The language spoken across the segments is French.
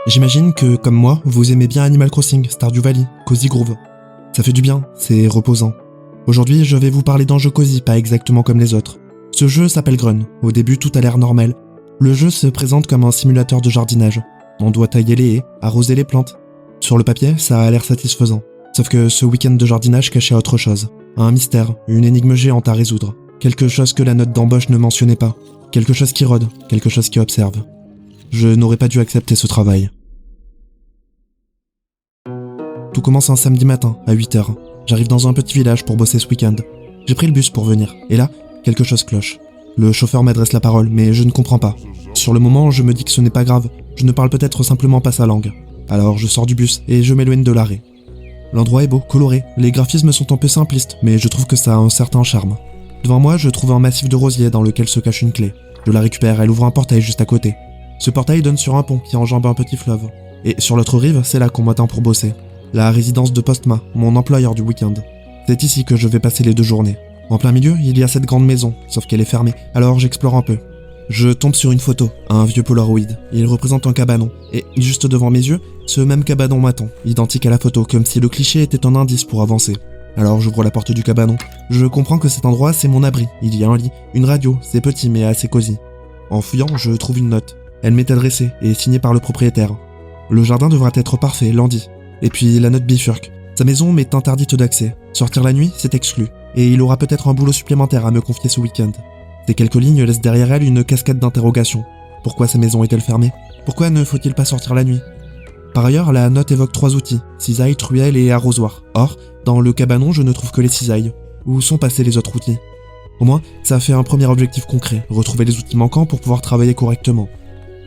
J'imagine que, comme moi, vous aimez bien Animal Crossing, Stardew Valley, Cozy Grove. Ça fait du bien, c'est reposant. Aujourd'hui, je vais vous parler d'un jeu cosy, pas exactement comme les autres. Ce jeu s'appelle Grun. Au début, tout a l'air normal. Le jeu se présente comme un simulateur de jardinage. On doit tailler les haies, arroser les plantes. Sur le papier, ça a l'air satisfaisant. Sauf que ce week-end de jardinage cachait autre chose. Un mystère, une énigme géante à résoudre. Quelque chose que la note d'embauche ne mentionnait pas. Quelque chose qui rôde, quelque chose qui observe. Je n'aurais pas dû accepter ce travail. Tout commence un samedi matin, à 8h. J'arrive dans un petit village pour bosser ce week-end. J'ai pris le bus pour venir, et là, quelque chose cloche. Le chauffeur m'adresse la parole, mais je ne comprends pas. Sur le moment, je me dis que ce n'est pas grave, je ne parle peut-être simplement pas sa langue. Alors je sors du bus, et je m'éloigne de l'arrêt. L'endroit est beau, coloré, les graphismes sont un peu simplistes, mais je trouve que ça a un certain charme. Devant moi, je trouve un massif de rosiers dans lequel se cache une clé. Je la récupère, elle ouvre un portail juste à côté. Ce portail donne sur un pont qui enjambe un petit fleuve. Et sur l'autre rive, c'est là qu'on m'attend pour bosser. La résidence de Postma, mon employeur du week-end. C'est ici que je vais passer les 2 journées. En plein milieu, il y a cette grande maison, sauf qu'elle est fermée, alors j'explore un peu. Je tombe sur une photo, un vieux Polaroid. Il représente un cabanon, et juste devant mes yeux, ce même cabanon m'attend, identique à la photo, comme si le cliché était un indice pour avancer. Alors j'ouvre la porte du cabanon. Je comprends que cet endroit, c'est mon abri. Il y a un lit, une radio, c'est petit mais assez cosy. En fouillant, je trouve une note. Elle m'est adressée et signée par le propriétaire. Le jardin devra être parfait, Landy. Et puis la note bifurque. Sa maison m'est interdite d'accès. Sortir la nuit, c'est exclu. Et il aura peut-être un boulot supplémentaire à me confier ce week-end. Ces quelques lignes laissent derrière elle une cascade d'interrogations. Pourquoi sa maison est-elle fermée? Pourquoi ne faut-il pas sortir la nuit? Par ailleurs, la note évoque 3 outils, cisaille, truelle et arrosoir. Or, dans le cabanon, je ne trouve que les cisailles. Où sont passés les autres outils? Au moins, ça fait un premier objectif concret, retrouver les outils manquants pour pouvoir travailler correctement.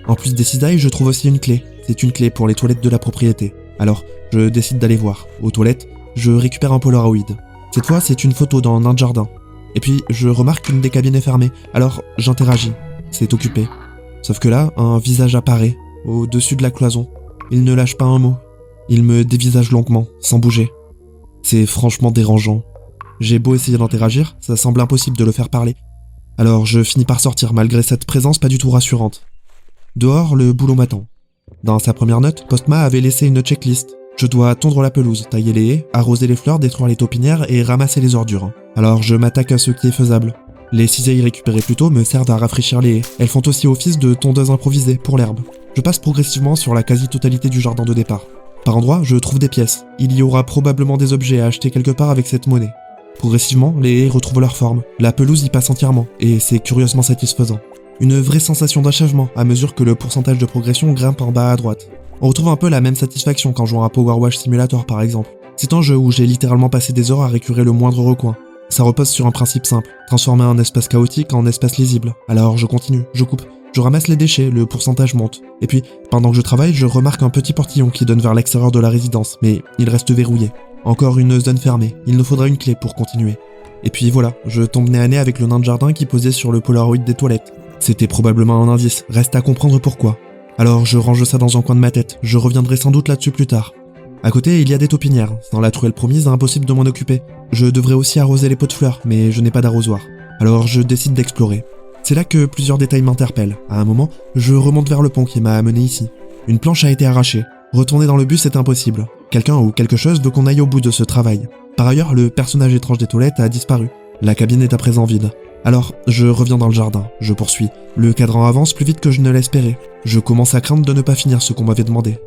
En plus des cisailles, je trouve aussi une clé. C'est une clé pour les toilettes de la propriété. Alors, je décide d'aller voir. Aux toilettes, je récupère un Polaroid. Cette fois, c'est une photo dans un jardin. Et puis, je remarque qu'une des cabines est fermée. Alors, j'interagis. C'est occupé. Sauf que là, un visage apparaît, au-dessus de la cloison. Il ne lâche pas un mot. Il me dévisage longuement, sans bouger. C'est franchement dérangeant. J'ai beau essayer d'interagir, ça semble impossible de le faire parler. Alors, je finis par sortir, malgré cette présence pas du tout rassurante. Dehors, le boulot m'attend. Dans sa première note, Postma avait laissé une checklist. Je dois tondre la pelouse, tailler les haies, arroser les fleurs, détruire les taupinières et ramasser les ordures. Alors je m'attaque à ce qui est faisable. Les cisailles récupérées plus tôt me servent à rafraîchir les haies. Elles font aussi office de tondeuse improvisée pour l'herbe. Je passe progressivement sur la quasi-totalité du jardin de départ. Par endroits, je trouve des pièces. Il y aura probablement des objets à acheter quelque part avec cette monnaie. Progressivement, les haies retrouvent leur forme. La pelouse y passe entièrement, et c'est curieusement satisfaisant. Une vraie sensation d'achèvement à mesure que le pourcentage de progression grimpe en bas à droite. On retrouve un peu la même satisfaction qu'en jouant à Power Wash Simulator par exemple. C'est un jeu où j'ai littéralement passé des heures à récurer le moindre recoin. Ça repose sur un principe simple, transformer un espace chaotique en espace lisible. Alors je continue, je coupe, je ramasse les déchets, le pourcentage monte. Et puis, pendant que je travaille, je remarque un petit portillon qui donne vers l'extérieur de la résidence, mais il reste verrouillé. Encore une zone fermée, il nous faudra une clé pour continuer. Et puis voilà, je tombe nez à nez avec le nain de jardin qui posait sur le Polaroid des toilettes. C'était probablement un indice, reste à comprendre pourquoi. Alors je range ça dans un coin de ma tête, je reviendrai sans doute là-dessus plus tard. À côté, il y a des taupinières, sans la truelle promise, impossible de m'en occuper. Je devrais aussi arroser les pots de fleurs, mais je n'ai pas d'arrosoir. Alors je décide d'explorer. C'est là que plusieurs détails m'interpellent. À un moment, je remonte vers le pont qui m'a amené ici. Une planche a été arrachée. Retourner dans le bus est impossible. Quelqu'un ou quelque chose veut qu'on aille au bout de ce travail. Par ailleurs, le personnage étrange des toilettes a disparu. La cabine est à présent vide. Alors, je reviens dans le jardin, je poursuis. Le cadran avance plus vite que je ne l'espérais. Je commence à craindre de ne pas finir ce qu'on m'avait demandé.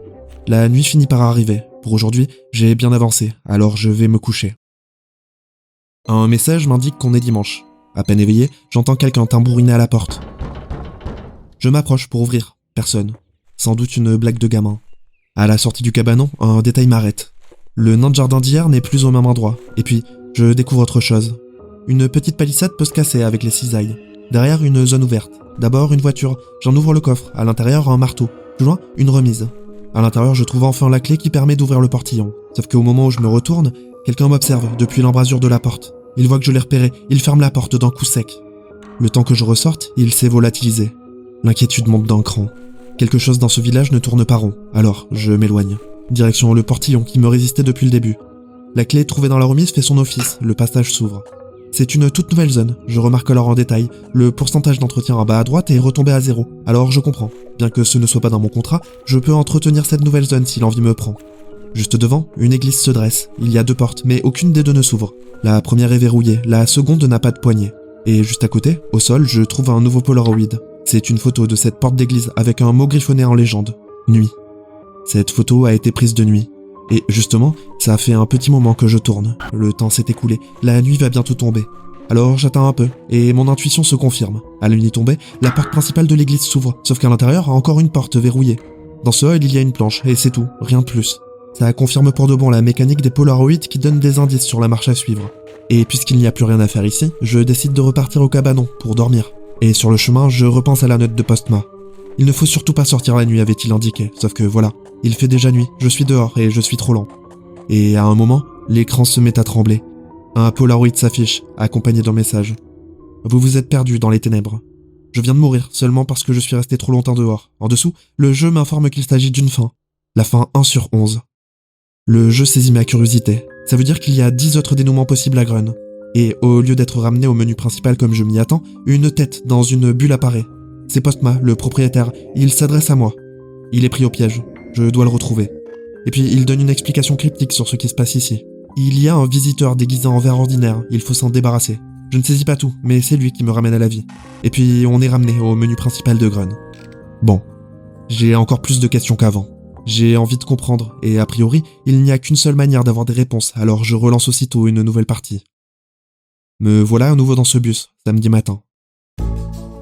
La nuit finit par arriver. Pour aujourd'hui, j'ai bien avancé, alors je vais me coucher. Un message m'indique qu'on est dimanche. À peine éveillé, j'entends quelqu'un tambouriner à la porte. Je m'approche pour ouvrir. Personne. Sans doute une blague de gamin. À la sortie du cabanon, un détail m'arrête. Le nain de jardin d'hier n'est plus au même endroit. Et puis, je découvre autre chose. Une petite palissade peut se casser avec les cisailles. Derrière, une zone ouverte. D'abord, une voiture. J'en ouvre le coffre. À l'intérieur, un marteau. Plus loin, une remise. À l'intérieur, je trouve enfin la clé qui permet d'ouvrir le portillon. Sauf qu'au moment où je me retourne, quelqu'un m'observe depuis l'embrasure de la porte. Il voit que je l'ai repéré. Il ferme la porte d'un coup sec. Le temps que je ressorte, il s'est volatilisé. L'inquiétude monte d'un cran. Quelque chose dans ce village ne tourne pas rond. Alors, je m'éloigne. Direction le portillon qui me résistait depuis le début. La clé trouvée dans la remise fait son office. Le passage s'ouvre. C'est une toute nouvelle zone, je remarque alors en détail. Le pourcentage d'entretien en bas à droite est retombé à 0, alors je comprends. Bien que ce ne soit pas dans mon contrat, je peux entretenir cette nouvelle zone si l'envie me prend. Juste devant, une église se dresse. Il y a 2 portes, mais aucune des 2 ne s'ouvre. La première est verrouillée, la seconde n'a pas de poignée. Et juste à côté, au sol, je trouve un nouveau Polaroid. C'est une photo de cette porte d'église avec un mot griffonné en légende. Nuit. Cette photo a été prise de nuit. Et justement, ça fait un petit moment que je tourne. Le temps s'est écoulé, la nuit va bientôt tomber. Alors j'attends un peu, et mon intuition se confirme. À la nuit tombée, la porte principale de l'église s'ouvre, sauf qu'à l'intérieur, encore une porte verrouillée. Dans ce hall, il y a une planche, et c'est tout, rien de plus. Ça confirme pour de bon la mécanique des Polaroids qui donnent des indices sur la marche à suivre. Et puisqu'il n'y a plus rien à faire ici, je décide de repartir au cabanon pour dormir. Et sur le chemin, je repense à la note de Postma. Il ne faut surtout pas sortir la nuit, avait-il indiqué, sauf que voilà, il fait déjà nuit, je suis dehors et je suis trop lent. Et à un moment, l'écran se met à trembler. Un Polaroid s'affiche, accompagné d'un message. Vous vous êtes perdu dans les ténèbres. Je viens de mourir seulement parce que je suis resté trop longtemps dehors. En dessous, le jeu m'informe qu'il s'agit d'une fin. La fin 1/11. Le jeu saisit ma curiosité. Ça veut dire qu'il y a 10 autres dénouements possibles à Grun. Et au lieu d'être ramené au menu principal comme je m'y attends, une tête dans une bulle apparaît. C'est Postma, le propriétaire. Il s'adresse à moi. Il est pris au piège. Je dois le retrouver. Et puis il donne une explication cryptique sur ce qui se passe ici. Il y a un visiteur déguisé en ver ordinaire, il faut s'en débarrasser. Je ne saisis pas tout, mais c'est lui qui me ramène à la vie. Et puis on est ramené au menu principal de Grun. Bon, j'ai encore plus de questions qu'avant. J'ai envie de comprendre, et a priori, il n'y a qu'une seule manière d'avoir des réponses, alors je relance aussitôt une nouvelle partie. Me voilà à nouveau dans ce bus, samedi matin.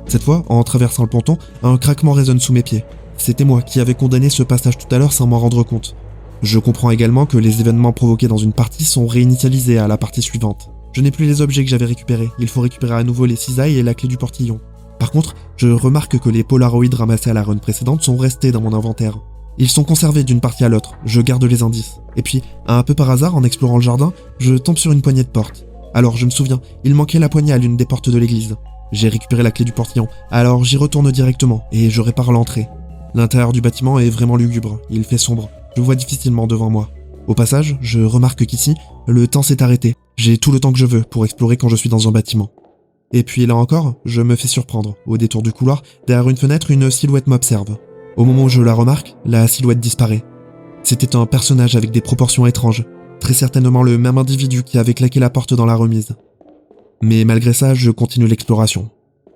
Cette fois, en traversant le ponton, un craquement résonne sous mes pieds. C'était moi qui avais condamné ce passage tout à l'heure sans m'en rendre compte. Je comprends également que les événements provoqués dans une partie sont réinitialisés à la partie suivante. Je n'ai plus les objets que j'avais récupérés, il faut récupérer à nouveau les cisailles et la clé du portillon. Par contre, je remarque que les Polaroids ramassés à la run précédente sont restés dans mon inventaire. Ils sont conservés d'une partie à l'autre, je garde les indices. Et puis, un peu par hasard, en explorant le jardin, je tombe sur une poignée de porte. Alors je me souviens, il manquait la poignée à l'une des portes de l'église. J'ai récupéré la clé du portillon, alors j'y retourne directement, et je répare l'entrée. L'intérieur du bâtiment est vraiment lugubre, il fait sombre, je vois difficilement devant moi. Au passage, je remarque qu'ici, le temps s'est arrêté. J'ai tout le temps que je veux pour explorer quand je suis dans un bâtiment. Et puis là encore, je me fais surprendre. Au détour du couloir, derrière une fenêtre, une silhouette m'observe. Au moment où je la remarque, la silhouette disparaît. C'était un personnage avec des proportions étranges, très certainement le même individu qui avait claqué la porte dans la remise. Mais malgré ça, je continue l'exploration.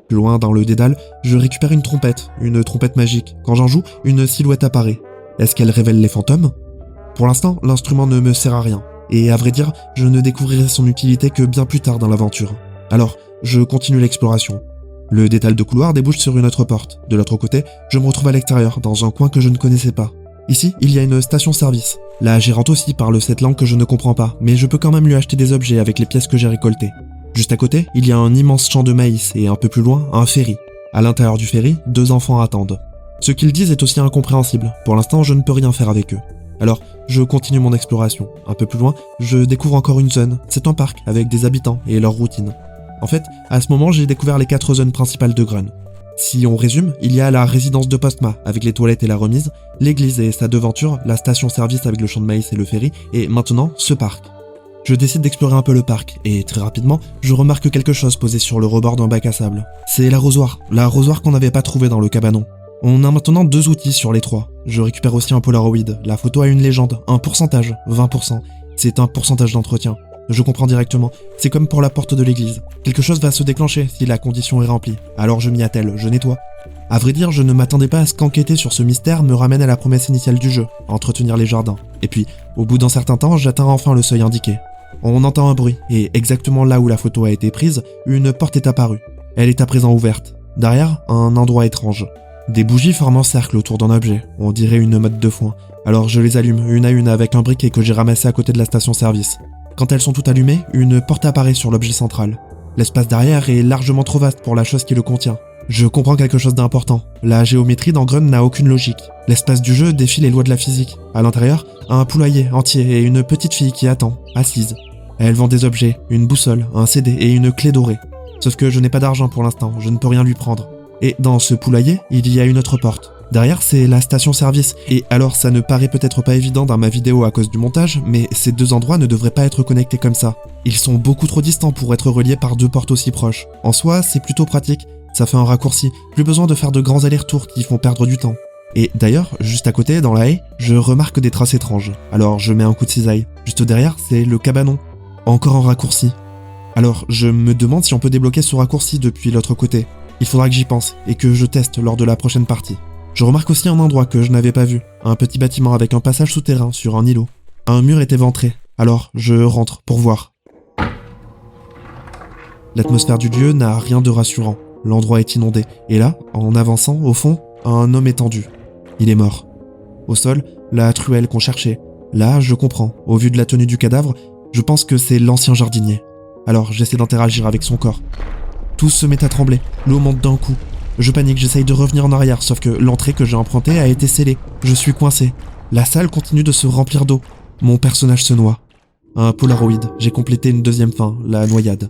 Plus loin, dans le dédale, je récupère une trompette magique. Quand j'en joue, une silhouette apparaît. Est-ce qu'elle révèle les fantômes ? Pour l'instant, l'instrument ne me sert à rien. Et à vrai dire, je ne découvrirai son utilité que bien plus tard dans l'aventure. Alors, je continue l'exploration. Le dédale de couloir débouche sur une autre porte. De l'autre côté, je me retrouve à l'extérieur, dans un coin que je ne connaissais pas. Ici, il y a une station-service. La gérante aussi parle cette langue que je ne comprends pas, mais je peux quand même lui acheter des objets avec les pièces que j'ai récoltées. Juste à côté, il y a un immense champ de maïs et un peu plus loin, un ferry. À l'intérieur du ferry, 2 enfants attendent. Ce qu'ils disent est aussi incompréhensible. Pour l'instant, je ne peux rien faire avec eux. Alors, je continue mon exploration. Un peu plus loin, je découvre encore une zone. C'est un parc avec des habitants et leur routine. En fait, à ce moment, j'ai découvert les 4 zones principales de Grun. Si on résume, il y a la résidence de Postma avec les toilettes et la remise, l'église et sa devanture, la station-service avec le champ de maïs et le ferry, et maintenant, ce parc. Je décide d'explorer un peu le parc, et très rapidement, je remarque quelque chose posé sur le rebord d'un bac à sable. C'est l'arrosoir qu'on n'avait pas trouvé dans le cabanon. On a maintenant 2 outils sur les 3. Je récupère aussi un Polaroid, la photo a une légende, un pourcentage, 20%. C'est un pourcentage d'entretien. Je comprends directement, c'est comme pour la porte de l'église. Quelque chose va se déclencher si la condition est remplie. Alors je m'y attelle, je nettoie. À vrai dire, je ne m'attendais pas à ce qu'enquêter sur ce mystère me ramène à la promesse initiale du jeu, entretenir les jardins. Et puis, au bout d'un certain temps, j'atteins enfin le seuil indiqué. On entend un bruit, et exactement là où la photo a été prise, une porte est apparue. Elle est à présent ouverte. Derrière, un endroit étrange. Des bougies forment un cercle autour d'un objet, on dirait une motte de foin. Alors je les allume une à une avec un briquet que j'ai ramassé à côté de la station-service. Quand elles sont toutes allumées, une porte apparaît sur l'objet central. L'espace derrière est largement trop vaste pour la chose qui le contient. Je comprends quelque chose d'important. La géométrie dans Grun n'a aucune logique. L'espace du jeu défie les lois de la physique. À l'intérieur, un poulailler entier et une petite fille qui attend, assise. Elle vend des objets, une boussole, un CD et une clé dorée. Sauf que je n'ai pas d'argent pour l'instant, je ne peux rien lui prendre. Et dans ce poulailler, il y a une autre porte. Derrière, c'est la station-service. Et alors, ça ne paraît peut-être pas évident dans ma vidéo à cause du montage, mais ces 2 endroits ne devraient pas être connectés comme ça. Ils sont beaucoup trop distants pour être reliés par 2 portes aussi proches. En soi, c'est plutôt pratique, Ça fait un raccourci, plus besoin de faire de grands allers-retours qui font perdre du temps. Et d'ailleurs, juste à côté, dans la haie, je remarque des traces étranges. Alors je mets un coup de cisaille. Juste derrière, c'est le cabanon. Encore un raccourci. Alors je me demande si on peut débloquer ce raccourci depuis l'autre côté. Il faudra que j'y pense et que je teste lors de la prochaine partie. Je remarque aussi un endroit que je n'avais pas vu. Un petit bâtiment avec un passage souterrain sur un îlot. Un mur est éventré. Alors je rentre pour voir. L'atmosphère du lieu n'a rien de rassurant. L'endroit est inondé. Et là, en avançant, au fond, un homme étendu. Il est mort. Au sol, la truelle qu'on cherchait. Là, je comprends. Au vu de la tenue du cadavre, je pense que c'est l'ancien jardinier. Alors, j'essaie d'interagir avec son corps. Tout se met à trembler. L'eau monte d'un coup. Je panique, j'essaye de revenir en arrière, sauf que l'entrée que j'ai empruntée a été scellée. Je suis coincé. La salle continue de se remplir d'eau. Mon personnage se noie. Un Polaroid. J'ai complété une deuxième fin, la noyade.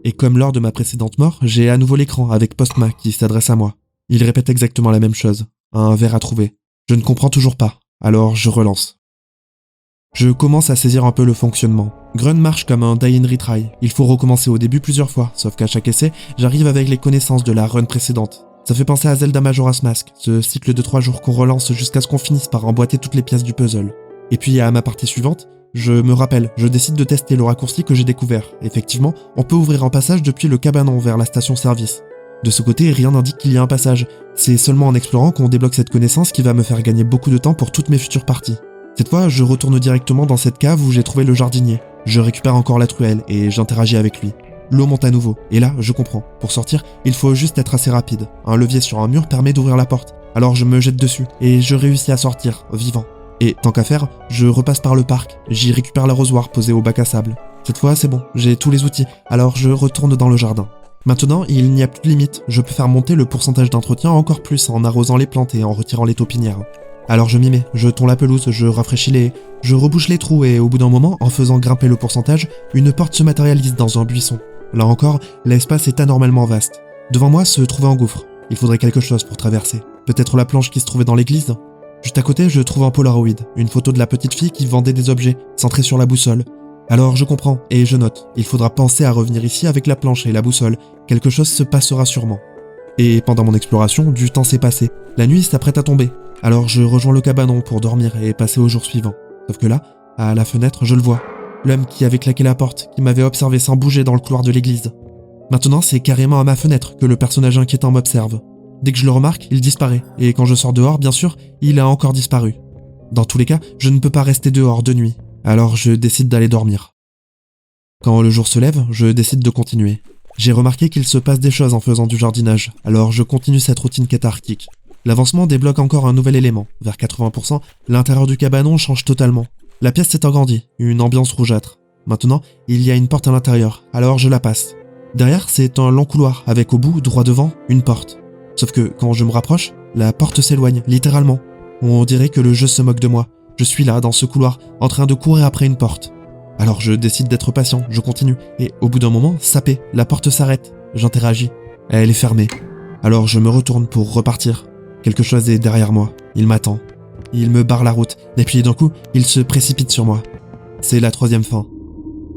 Et comme lors de ma précédente mort, j'ai à nouveau l'écran avec Postma qui s'adresse à moi. Il répète exactement la même chose. Un verre à trouver. Je ne comprends toujours pas. Alors je relance. Je commence à saisir un peu le fonctionnement. Grun marche comme un die and retry. Il faut recommencer au début plusieurs fois, sauf qu'à chaque essai, j'arrive avec les connaissances de la run précédente. Ça fait penser à Zelda Majora's Mask, ce cycle de 3 jours qu'on relance jusqu'à ce qu'on finisse par emboîter toutes les pièces du puzzle. Et puis à ma partie suivante, je me rappelle, je décide de tester le raccourci que j'ai découvert. Effectivement, on peut ouvrir un passage depuis le cabanon vers la station-service. De ce côté, rien n'indique qu'il y a un passage. C'est seulement en explorant qu'on débloque cette connaissance qui va me faire gagner beaucoup de temps pour toutes mes futures parties. Cette fois, je retourne directement dans cette cave où j'ai trouvé le jardinier. Je récupère encore la truelle et j'interagis avec lui. L'eau monte à nouveau, et là, je comprends. Pour sortir, il faut juste être assez rapide. Un levier sur un mur permet d'ouvrir la porte. Alors je me jette dessus, et je réussis à sortir, vivant. Et tant qu'à faire, je repasse par le parc. J'y récupère l'arrosoir posé au bac à sable. Cette fois, c'est bon, j'ai tous les outils, alors je retourne dans le jardin. Maintenant, il n'y a plus de limite. Je peux faire monter le pourcentage d'entretien encore plus en arrosant les plantes et en retirant les taupinières. Alors je m'y mets, je tonds la pelouse, je rafraîchis les haies, je rebouche les trous et au bout d'un moment, en faisant grimper le pourcentage, une porte se matérialise dans un buisson. Là encore, l'espace est anormalement vaste. Devant moi se trouvait un gouffre. Il faudrait quelque chose pour traverser. Peut-être la planche qui se trouvait dans l'église. Juste à côté, je trouve un Polaroid, une photo de la petite fille qui vendait des objets, centrée sur la boussole. Alors je comprends, et je note. Il faudra penser à revenir ici avec la planche et la boussole. Quelque chose se passera sûrement. Et pendant mon exploration, du temps s'est passé. La nuit s'apprête à tomber. Alors je rejoins le cabanon pour dormir et passer au jour suivant. Sauf que là, à la fenêtre, je le vois. L'homme qui avait claqué la porte, qui m'avait observé sans bouger dans le couloir de l'église. Maintenant, c'est carrément à ma fenêtre que le personnage inquiétant m'observe. Dès que je le remarque, il disparaît. Et quand je sors dehors, bien sûr, il a encore disparu. Dans tous les cas, je ne peux pas rester dehors de nuit. Alors je décide d'aller dormir. Quand le jour se lève, je décide de continuer. J'ai remarqué qu'il se passe des choses en faisant du jardinage, alors je continue cette routine cathartique. L'avancement débloque encore un nouvel élément. Vers 80%, l'intérieur du cabanon change totalement. La pièce s'est agrandie, une ambiance rougeâtre. Maintenant, il y a une porte à l'intérieur, alors je la passe. Derrière, c'est un long couloir, avec au bout, droit devant, une porte. Sauf que, quand je me rapproche, la porte s'éloigne, littéralement. On dirait que le jeu se moque de moi. Je suis là, dans ce couloir, en train de courir après une porte. Alors je décide d'être patient, je continue, et au bout d'un moment, sapé, la porte s'arrête. J'interagis. Elle est fermée. Alors je me retourne pour repartir. Quelque chose est derrière moi. Il m'attend. Il me barre la route, et puis d'un coup, il se précipite sur moi. C'est la troisième fin.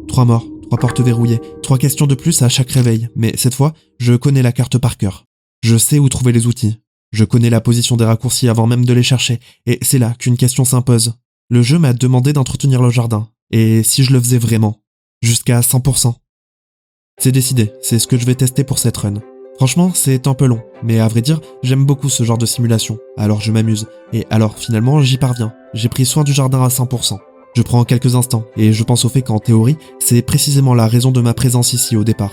3 morts, 3 portes verrouillées, 3 questions de plus à chaque réveil, mais cette fois, je connais la carte par cœur. Je sais où trouver les outils. Je connais la position des raccourcis avant même de les chercher, et c'est là qu'une question s'impose. Le jeu m'a demandé d'entretenir le jardin, et si je le faisais vraiment, jusqu'à 100%. C'est décidé, c'est ce que je vais tester pour cette run. Franchement, c'est un peu long, mais à vrai dire, j'aime beaucoup ce genre de simulation, alors je m'amuse, et alors finalement j'y parviens. J'ai pris soin du jardin à 100%. Je prends quelques instants, et je pense au fait qu'en théorie, c'est précisément la raison de ma présence ici au départ.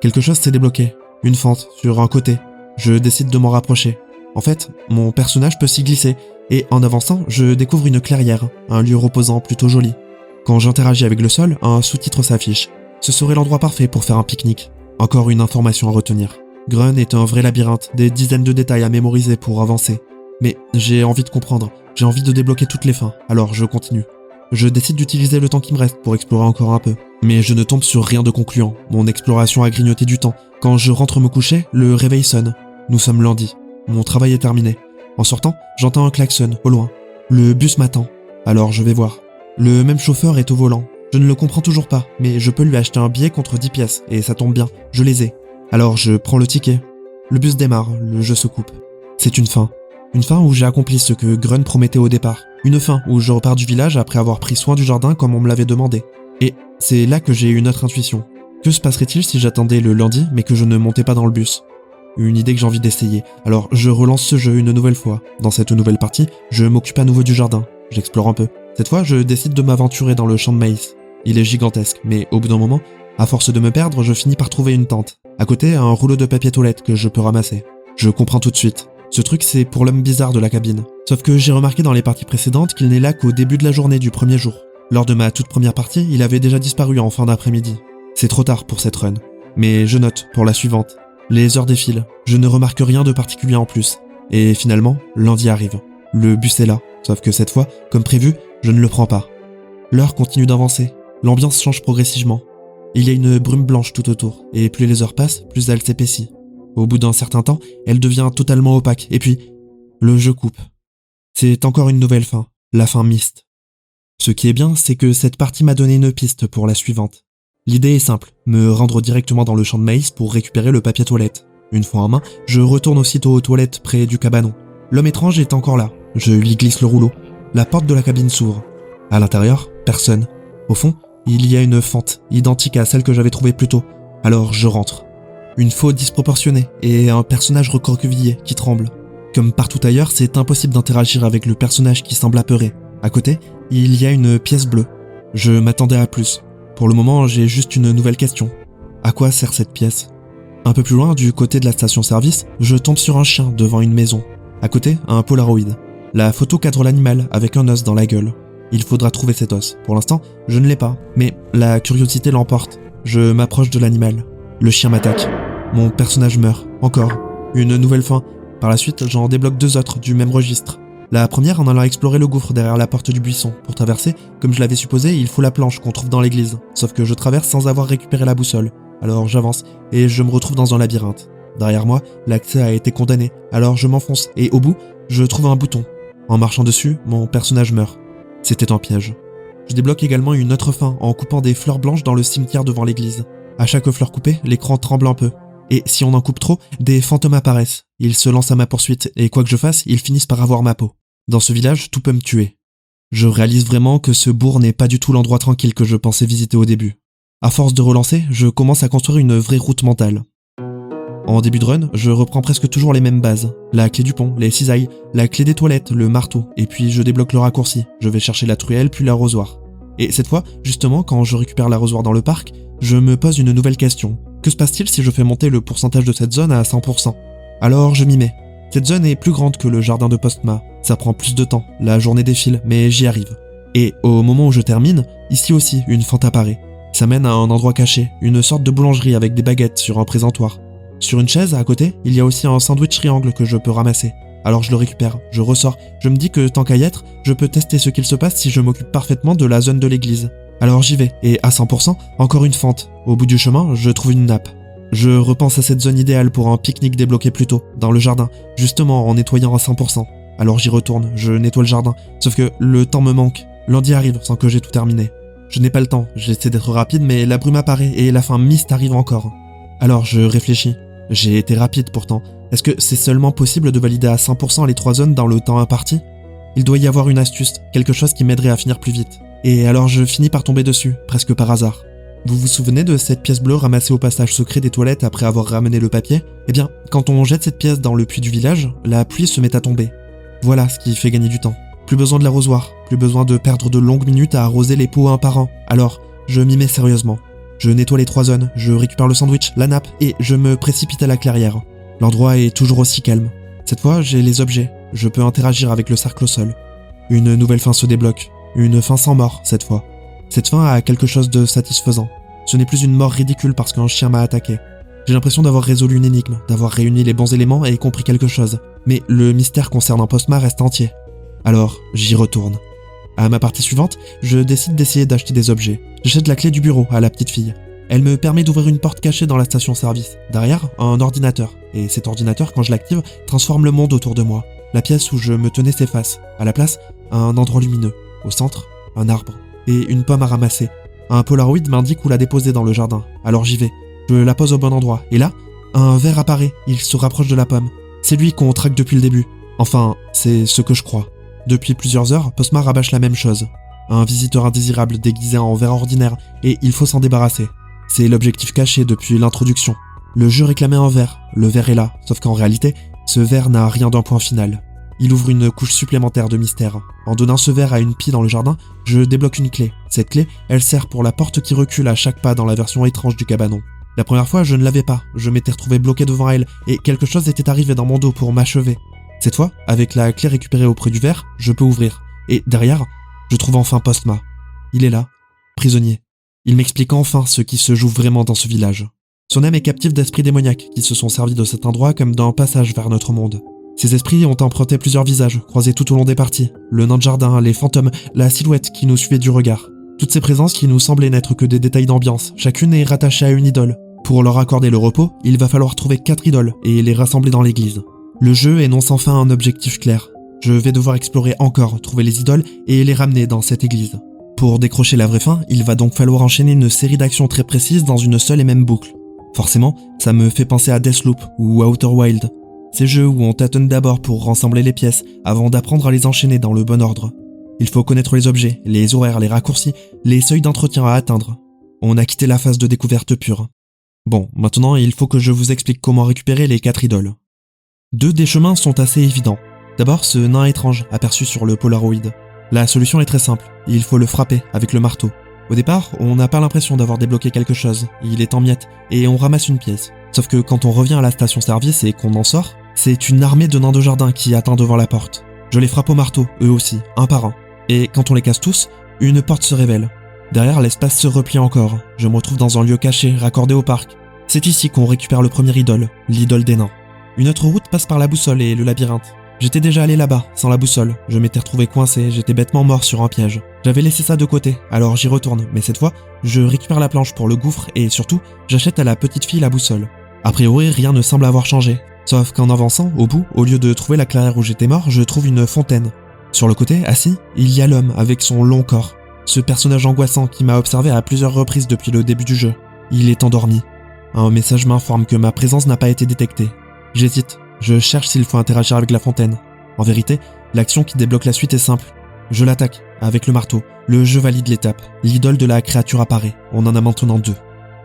Quelque chose s'est débloqué, une fente, sur un côté. Je décide de m'en rapprocher. En fait, mon personnage peut s'y glisser, et en avançant, je découvre une clairière, un lieu reposant plutôt joli. Quand j'interagis avec le sol, un sous-titre s'affiche. Ce serait l'endroit parfait pour faire un pique-nique. Encore une information à retenir. Grun est un vrai labyrinthe, des dizaines de détails à mémoriser pour avancer. Mais j'ai envie de comprendre, j'ai envie de débloquer toutes les fins, alors je continue. Je décide d'utiliser le temps qui me reste pour explorer encore un peu. Mais je ne tombe sur rien de concluant, mon exploration a grignoté du temps. Quand je rentre me coucher, le réveil sonne. Nous sommes lundi, mon travail est terminé. En sortant, j'entends un klaxon, au loin. Le bus m'attend, alors je vais voir. Le même chauffeur est au volant. Je ne le comprends toujours pas, mais je peux lui acheter un billet contre 10 pièces, et ça tombe bien, je les ai. Alors je prends le ticket. Le bus démarre, le jeu se coupe. C'est une fin. Une fin où j'ai accompli ce que Grun promettait au départ. Une fin où je repars du village après avoir pris soin du jardin comme on me l'avait demandé. Et c'est là que j'ai eu une autre intuition. Que se passerait-il si j'attendais le lundi mais que je ne montais pas dans le bus ? Une idée que j'ai envie d'essayer. Alors je relance ce jeu une nouvelle fois. Dans cette nouvelle partie, je m'occupe à nouveau du jardin. J'explore un peu. Cette fois, je décide de m'aventurer dans le champ de maïs. Il est gigantesque, mais au bout d'un moment, à force de me perdre, je finis par trouver une tente. À côté, un rouleau de papier toilette que je peux ramasser. Je comprends tout de suite. Ce truc, c'est pour l'homme bizarre de la cabine. Sauf que j'ai remarqué dans les parties précédentes qu'il n'est là qu'au début de la journée du premier jour. Lors de ma toute première partie, il avait déjà disparu en fin d'après-midi. C'est trop tard pour cette run. Mais je note pour la suivante. Les heures défilent. Je ne remarque rien de particulier en plus. Et finalement, lundi arrive. Le bus est là. Sauf que cette fois, comme prévu, je ne le prends pas. L'heure continue d'avancer. L'ambiance change progressivement. Il y a une brume blanche tout autour, et plus les heures passent, plus elle s'épaissit. Au bout d'un certain temps, elle devient totalement opaque, et puis, le jeu coupe. C'est encore une nouvelle fin, la fin mixte. Ce qui est bien, c'est que cette partie m'a donné une piste pour la suivante. L'idée est simple, me rendre directement dans le champ de maïs pour récupérer le papier toilette. Une fois en main, je retourne aussitôt aux toilettes près du cabanon. L'homme étrange est encore là, je lui glisse le rouleau. La porte de la cabine s'ouvre. À l'intérieur, personne. Au fond, il y a une fente, identique à celle que j'avais trouvée plus tôt. Alors je rentre. Une faute disproportionnée et un personnage recroquevillé qui tremble. Comme partout ailleurs, c'est impossible d'interagir avec le personnage qui semble apeuré. À côté, il y a une pièce bleue. Je m'attendais à plus. Pour le moment, j'ai juste une nouvelle question. À quoi sert cette pièce ? Un peu plus loin, du côté de la station-service, je tombe sur un chien devant une maison. À côté, un Polaroid. La photo cadre l'animal avec un os dans la gueule. Il faudra trouver cet os. Pour l'instant, je ne l'ai pas, mais la curiosité l'emporte. Je m'approche de l'animal. Le chien m'attaque. Mon personnage meurt. Encore. Une nouvelle fin. Par la suite, j'en débloque deux autres du même registre. La première en allant explorer le gouffre derrière la porte du buisson. Pour traverser, comme je l'avais supposé, il faut la planche qu'on trouve dans l'église. Sauf que je traverse sans avoir récupéré la boussole. Alors j'avance, et je me retrouve dans un labyrinthe. Derrière moi, l'accès a été condamné. Alors je m'enfonce, et au bout, je trouve un bouton. En marchant dessus, mon personnage meurt. C'était un piège. Je débloque également une autre fin en coupant des fleurs blanches dans le cimetière devant l'église. À chaque fleur coupée, l'écran tremble un peu. Et si on en coupe trop, des fantômes apparaissent. Ils se lancent à ma poursuite, et quoi que je fasse, ils finissent par avoir ma peau. Dans ce village, tout peut me tuer. Je réalise vraiment que ce bourg n'est pas du tout l'endroit tranquille que je pensais visiter au début. À force de relancer, je commence à construire une vraie route mentale. En début de run, je reprends presque toujours les mêmes bases. La clé du pont, les cisailles, la clé des toilettes, le marteau, et puis je débloque le raccourci. Je vais chercher la truelle puis l'arrosoir. Et cette fois, justement, quand je récupère l'arrosoir dans le parc, je me pose une nouvelle question. Que se passe-t-il si je fais monter le pourcentage de cette zone à 100% ? Alors je m'y mets. Cette zone est plus grande que le jardin de Postma. Ça prend plus de temps, la journée défile, mais j'y arrive. Et au moment où je termine, ici aussi, une fente apparaît. Ça mène à un endroit caché, une sorte de boulangerie avec des baguettes sur un présentoir. Sur une chaise, à côté, il y a aussi un sandwich triangle que je peux ramasser. Alors je le récupère, je ressors, je me dis que tant qu'à y être, je peux tester ce qu'il se passe si je m'occupe parfaitement de la zone de l'église. Alors j'y vais, et à 100%, encore une fente. Au bout du chemin, je trouve une nappe. Je repense à cette zone idéale pour un pique-nique débloqué plus tôt, dans le jardin, justement en nettoyant à 100%. Alors j'y retourne, je nettoie le jardin, sauf que le temps me manque. Lundi arrive sans que j'ai tout terminé. Je n'ai pas le temps, j'essaie d'être rapide mais la brume apparaît et la fin mixte arrive encore. Alors je réfléchis. J'ai été rapide pourtant. Est-ce que c'est seulement possible de valider à 100% les 3 zones dans le temps imparti ? Il doit y avoir une astuce, quelque chose qui m'aiderait à finir plus vite. Et alors je finis par tomber dessus, presque par hasard. Vous vous souvenez de cette pièce bleue ramassée au passage secret des toilettes après avoir ramené le papier ? Eh bien, quand on jette cette pièce dans le puits du village, la pluie se met à tomber. Voilà ce qui fait gagner du temps. Plus besoin de l'arrosoir, plus besoin de perdre de longues minutes à arroser les pots un par un. Alors, je m'y mets sérieusement. Je nettoie les 3 zones, je récupère le sandwich, la nappe, et je me précipite à la clairière. L'endroit est toujours aussi calme. Cette fois, j'ai les objets. Je peux interagir avec le cercle au sol. Une nouvelle fin se débloque. Une fin sans mort, cette fois. Cette fin a quelque chose de satisfaisant. Ce n'est plus une mort ridicule parce qu'un chien m'a attaqué. J'ai l'impression d'avoir résolu une énigme, d'avoir réuni les bons éléments et compris quelque chose. Mais le mystère concernant Postma reste entier. Alors, j'y retourne. À ma partie suivante, je décide d'essayer d'acheter des objets. J'achète la clé du bureau à la petite fille. Elle me permet d'ouvrir une porte cachée dans la station-service. Derrière, un ordinateur. Et cet ordinateur, quand je l'active, transforme le monde autour de moi. La pièce où je me tenais s'efface. À la place, un endroit lumineux. Au centre, un arbre. Et une pomme à ramasser. Un Polaroid m'indique où la déposer dans le jardin. Alors j'y vais. Je la pose au bon endroit. Et là, Un ver apparaît, il se rapproche de la pomme. C'est lui qu'on traque depuis le début. Enfin, c'est ce que je crois. Depuis plusieurs heures, Postma rabâche la même chose. Un visiteur indésirable déguisé en ver ordinaire, et il faut s'en débarrasser. C'est l'objectif caché depuis l'introduction. Le jeu réclamait un ver, le ver est là, sauf qu'en réalité, ce ver n'a rien d'un point final. Il ouvre une couche supplémentaire de mystère. En donnant ce ver à une pie dans le jardin, je débloque une clé. Cette clé, elle sert pour la porte qui recule à chaque pas dans la version étrange du cabanon. La première fois, je ne l'avais pas, je m'étais retrouvé bloqué devant elle, et quelque chose était arrivé dans mon dos pour m'achever. Cette fois, avec la clé récupérée auprès du ver, je peux ouvrir. Et derrière, je trouve enfin Postma. Il est là, prisonnier. Il m'explique enfin ce qui se joue vraiment dans ce village. Son âme est captive d'esprits démoniaques qui se sont servis de cet endroit comme d'un passage vers notre monde. Ces esprits ont emprunté plusieurs visages, croisés tout au long des parties. Le nain de jardin, les fantômes, la silhouette qui nous suivait du regard. Toutes ces présences qui nous semblaient n'être que des détails d'ambiance, chacune est rattachée à une idole. Pour leur accorder le repos, il va falloir trouver 4 idoles et les rassembler dans l'église. Le jeu énonce enfin un objectif clair. Je vais devoir explorer encore, trouver les idoles et les ramener dans cette église. Pour décrocher la vraie fin, il va donc falloir enchaîner une série d'actions très précises dans une seule et même boucle. Forcément, ça me fait penser à Deathloop ou à Outer Wild. Ces jeux où on tâtonne d'abord pour rassembler les pièces avant d'apprendre à les enchaîner dans le bon ordre. Il faut connaître les objets, les horaires, les raccourcis, les seuils d'entretien à atteindre. On a quitté la phase de découverte pure. Bon, maintenant il faut que je vous explique comment récupérer les 4 idoles. 2 des chemins sont assez évidents. D'abord, ce nain étrange aperçu sur le Polaroid. La solution est très simple, il faut le frapper avec le marteau. Au départ, on n'a pas l'impression d'avoir débloqué quelque chose, il est en miettes, et on ramasse une pièce. Sauf que quand on revient à la station-service et qu'on en sort, c'est une armée de nains de jardin qui attend devant la porte. Je les frappe au marteau, eux aussi, un par un. Et quand on les casse tous, une porte se révèle. Derrière, l'espace se replie encore. Je me retrouve dans un lieu caché, raccordé au parc. C'est ici qu'on récupère le premier idole, l'idole des nains. Une autre route passe par la boussole et le labyrinthe. J'étais déjà allé là-bas, sans la boussole. Je m'étais retrouvé coincé, j'étais bêtement mort sur un piège. J'avais laissé ça de côté, alors j'y retourne. Mais cette fois, je récupère la planche pour le gouffre et surtout, j'achète à la petite fille la boussole. A priori, rien ne semble avoir changé. Sauf qu'en avançant, au bout, au lieu de trouver la clairière où j'étais mort, je trouve une fontaine. Sur le côté, assis, il y a l'homme avec son long corps. Ce personnage angoissant qui m'a observé à plusieurs reprises depuis le début du jeu. Il est endormi. Un message m'informe que ma présence n'a pas été détectée. J'hésite. Je cherche s'il faut interagir avec la fontaine. En vérité, l'action qui débloque la suite est simple. Je l'attaque, avec le marteau. Le jeu valide l'étape. L'idole de la créature apparaît. On en a maintenant 2.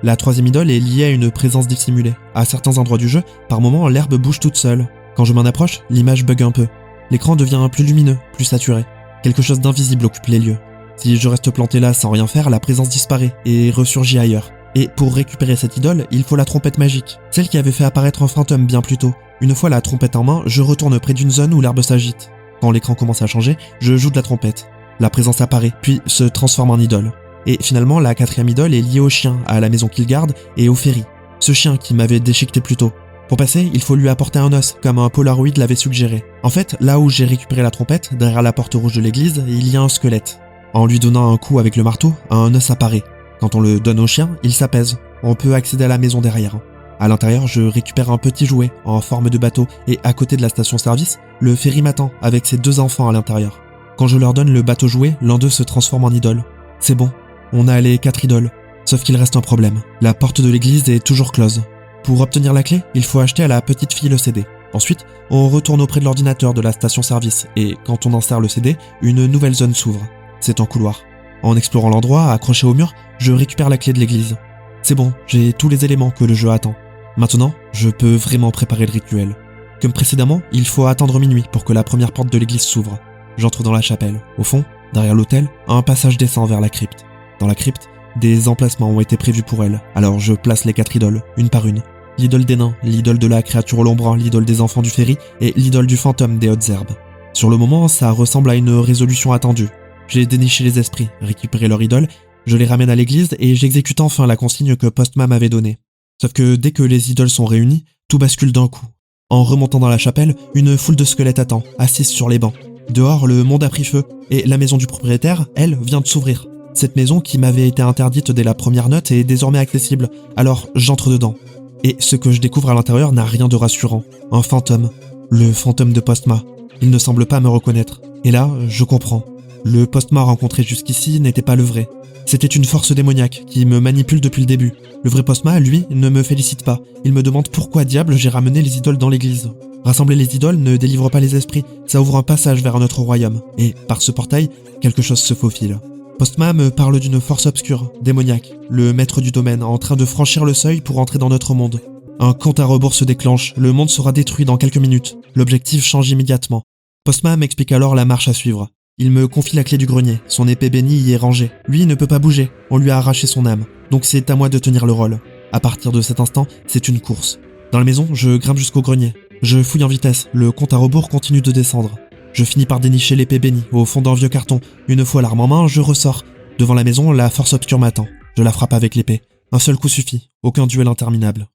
La 3e idole est liée à une présence dissimulée. À certains endroits du jeu, par moments, l'herbe bouge toute seule. Quand je m'en approche, l'image bug un peu. L'écran devient plus lumineux, plus saturé. Quelque chose d'invisible occupe les lieux. Si je reste planté là sans rien faire, la présence disparaît et ressurgit ailleurs. Et pour récupérer cette idole, il faut la trompette magique, celle qui avait fait apparaître un fantôme bien plus tôt. Une fois la trompette en main, je retourne près d'une zone où l'herbe s'agite. Quand l'écran commence à changer, je joue de la trompette. La présence apparaît, puis se transforme en idole. Et finalement, la 4e idole est liée au chien, à la maison qu'il garde, et au ferry. Ce chien qui m'avait déchiqueté plus tôt. Pour passer, il faut lui apporter un os, comme un Polaroid l'avait suggéré. En fait, là où j'ai récupéré la trompette, derrière la porte rouge de l'église, il y a un squelette. En lui donnant un coup avec le marteau, un os apparaît. Quand on le donne au chien, il s'apaise. On peut accéder à la maison derrière. À l'intérieur, je récupère un petit jouet en forme de bateau et à côté de la station-service, le ferry m'attend avec ses 2 enfants à l'intérieur. Quand je leur donne le bateau jouet, l'un d'eux se transforme en idole. C'est bon, on a les 4 idoles. Sauf qu'il reste un problème. La porte de l'église est toujours close. Pour obtenir la clé, il faut acheter à la petite fille le CD. Ensuite, on retourne auprès de l'ordinateur de la station-service et quand on insère le CD, une nouvelle zone s'ouvre. C'est un couloir. En explorant l'endroit, accroché au mur, je récupère la clé de l'église. C'est bon, j'ai tous les éléments que le jeu attend. Maintenant, je peux vraiment préparer le rituel. Comme précédemment, il faut attendre minuit pour que la première porte de l'église s'ouvre. J'entre dans la chapelle. Au fond, derrière l'autel, un passage descend vers la crypte. Dans la crypte, des emplacements ont été prévus pour elle, alors je place les 4 idoles, une par une. L'idole des nains, l'idole de la créature au long bras, l'idole des enfants du ferry et l'idole du fantôme des hautes herbes. Sur le moment, ça ressemble à une résolution attendue. J'ai déniché les esprits, récupéré leur idole, je les ramène à l'église et j'exécute enfin la consigne que Postma m'avait donnée. Sauf que dès que les idoles sont réunies, tout bascule d'un coup. En remontant dans la chapelle, une foule de squelettes attend, assises sur les bancs. Dehors, le monde a pris feu, et la maison du propriétaire, elle, vient de s'ouvrir. Cette maison, qui m'avait été interdite dès la première note, est désormais accessible, alors j'entre dedans. Et ce que je découvre à l'intérieur n'a rien de rassurant. Un fantôme. Le fantôme de Postma. Il ne semble pas me reconnaître. Et là, je comprends. Le Postma rencontré jusqu'ici n'était pas le vrai. C'était une force démoniaque qui me manipule depuis le début. Le vrai Postma, lui, ne me félicite pas. Il me demande pourquoi diable j'ai ramené les idoles dans l'église. Rassembler les idoles ne délivre pas les esprits, ça ouvre un passage vers un autre royaume. Et, par ce portail, quelque chose se faufile. Postma me parle d'une force obscure, démoniaque, le maître du domaine, en train de franchir le seuil pour entrer dans notre monde. Un compte à rebours se déclenche, le monde sera détruit dans quelques minutes. L'objectif change immédiatement. Postma m'explique alors la marche à suivre. Il me confie la clé du grenier, son épée bénie y est rangée. Lui ne peut pas bouger, on lui a arraché son âme. Donc c'est à moi de tenir le rôle. À partir de cet instant, c'est une course. Dans la maison, je grimpe jusqu'au grenier. Je fouille en vitesse, le compte à rebours continue de descendre. Je finis par dénicher l'épée bénie, au fond d'un vieux carton. Une fois l'arme en main, je ressors. Devant la maison, la force obscure m'attend. Je la frappe avec l'épée. Un seul coup suffit, aucun duel interminable.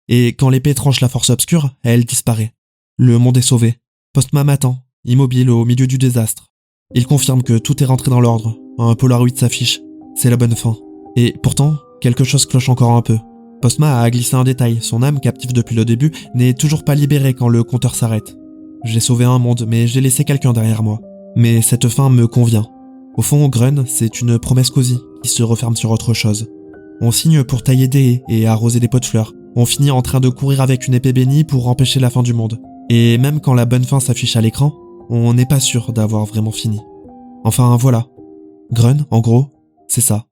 Et quand l'épée tranche la force obscure, elle disparaît. Le monde est sauvé. Postma m'attend, immobile au milieu du désastre. Il confirme que tout est rentré dans l'ordre. Un Polaroid s'affiche. C'est la bonne fin. Et pourtant, quelque chose cloche encore un peu. Postma a glissé un détail. Son âme, captive depuis le début, n'est toujours pas libérée quand le compteur s'arrête. J'ai sauvé un monde, mais j'ai laissé quelqu'un derrière moi. Mais cette fin me convient. Au fond, Grun, c'est une promesse cosy qui se referme sur autre chose. On signe pour tailler des haies et arroser des pots de fleurs. On finit en train de courir avec une épée bénie pour empêcher la fin du monde. Et même quand la bonne fin s'affiche à l'écran, on n'est pas sûr d'avoir vraiment fini. Enfin voilà. Grun, en gros, c'est ça.